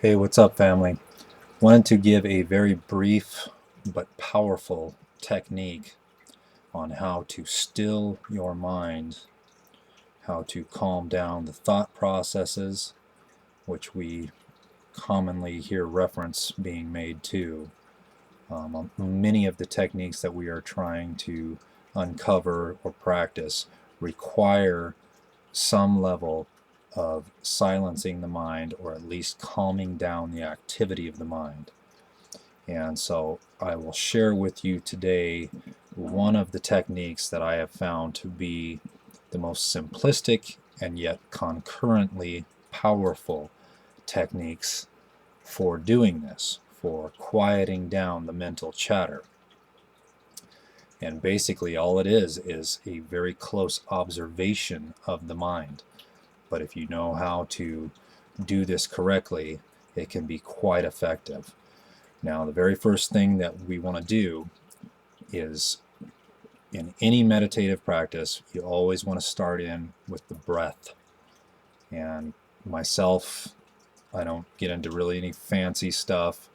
Hey, what's up, family? Wanted to give a very brief but powerful technique on how to still your mind, how to calm down the thought processes, which we commonly hear reference being made to. Many of the techniques that we are trying to uncover or practice require some level of silencing the mind, or at least calming down the activity of the mind. And so I will share with you today one of the techniques that I have found to be the most simplistic and yet concurrently powerful techniques for doing this, for quieting down the mental chatter. And basically all it is a very close observation of the mind. But if you know how to do this correctly, it can be quite effective. Now, the very first thing that we want to do is, in any meditative practice, you always want to start in with the breath. And myself, I don't get into really any fancy stuff.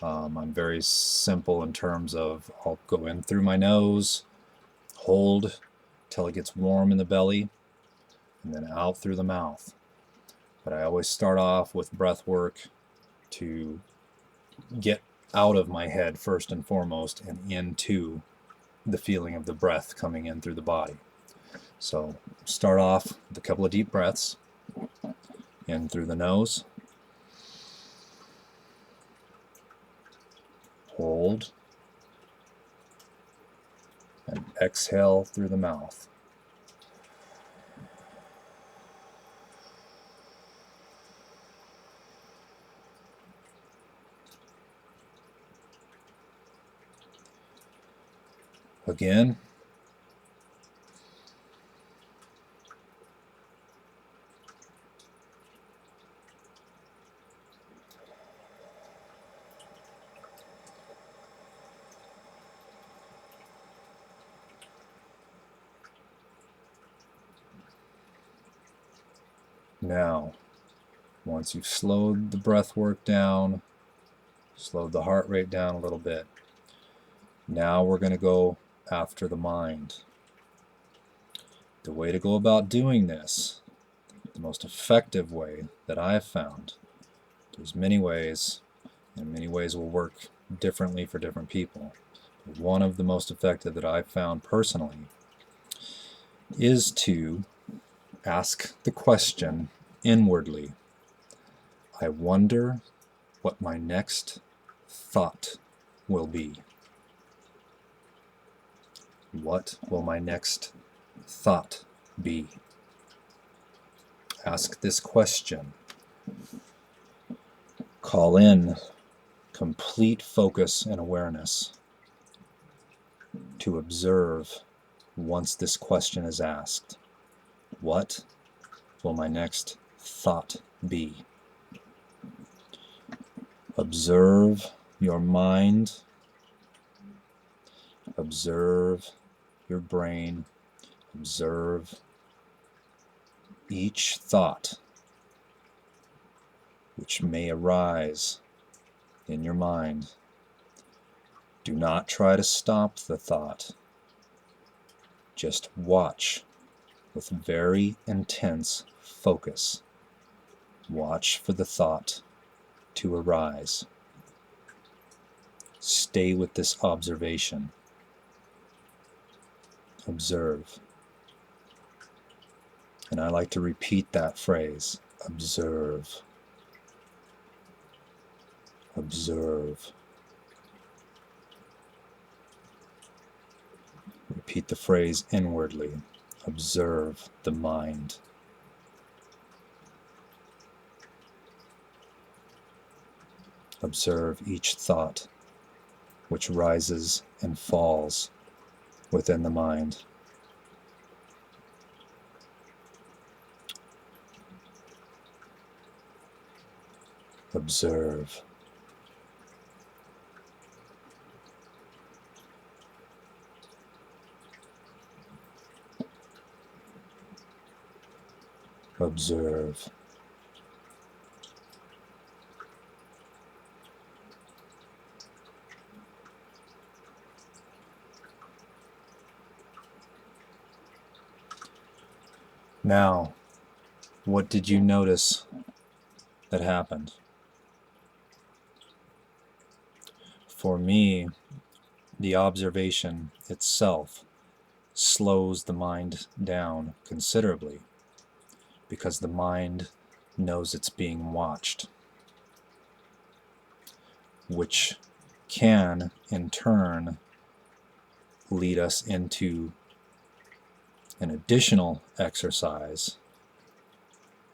I'm very simple in terms of I'll go in through my nose, hold till it gets warm in the belly, and then out through the mouth. But I always start off with breath work to get out of my head first and foremost and into the feeling of the breath coming in through the body. So start off with a couple of deep breaths in through the nose, hold, and exhale through the mouth. Again. Now, once you've slowed the breath work down, slowed the heart rate down a little bit, now we're going to go after the mind. The way to go about doing this, the most effective way that I've found, there's many ways, and many ways will work differently for different people. One of the most effective that I've found personally is to ask the question inwardly, I wonder what my next thought will be. What will my next thought be? Ask this question. Call in complete focus and awareness to observe once this question is asked. What will my next thought be? Observe your mind. Observe your brain. Observe each thought which may arise in your mind. Do not try to stop the thought. Just watch with very intense focus. Watch for the thought to arise. Stay with this observation. Observe. And I like to repeat that phrase, observe. Observe. Repeat the phrase inwardly. Observe the mind. Observe each thought which rises and falls within the mind. Observe. Observe. Now, what did you notice that happened? For me, the observation itself slows the mind down considerably because the mind knows it's being watched, which can, in turn, lead us into an additional exercise,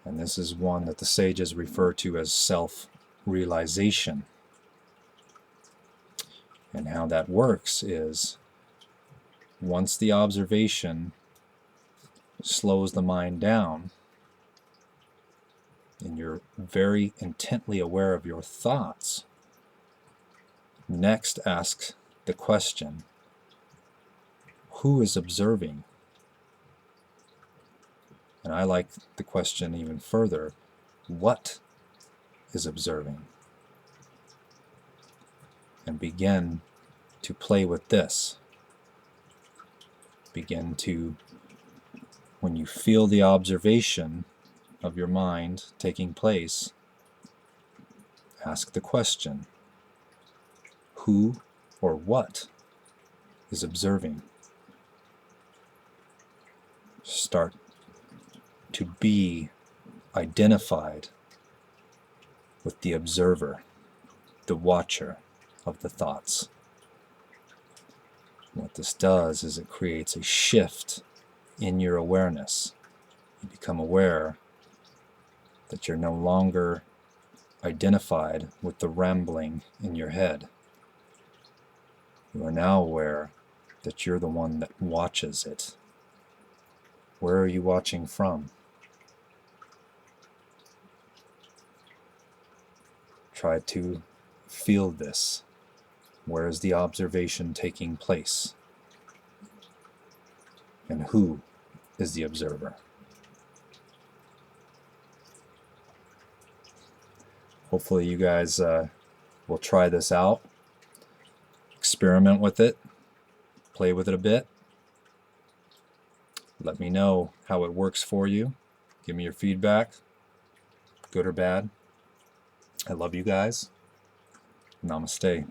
and this is one that the sages refer to as self-realization. And how that works is, once the observation slows the mind down, and you're very intently aware of your thoughts, next ask the question, who is observing? And I like the question even further, what is observing? And begin to play with this. Begin to, when you feel the observation of your mind taking place, ask the question, who or what is observing? Start to be identified with the observer, the watcher of the thoughts. What this does is it creates a shift in your awareness. You become aware that you're no longer identified with the rambling in your head. You are now aware that you're the one that watches it. Where are you watching from? Try to feel this. Where is the observation taking place? And who is the observer? Hopefully you guys will try this out, experiment with it, play with it a bit. Let me know how it works for you. Give me your feedback, good or bad. I love you guys. Namaste.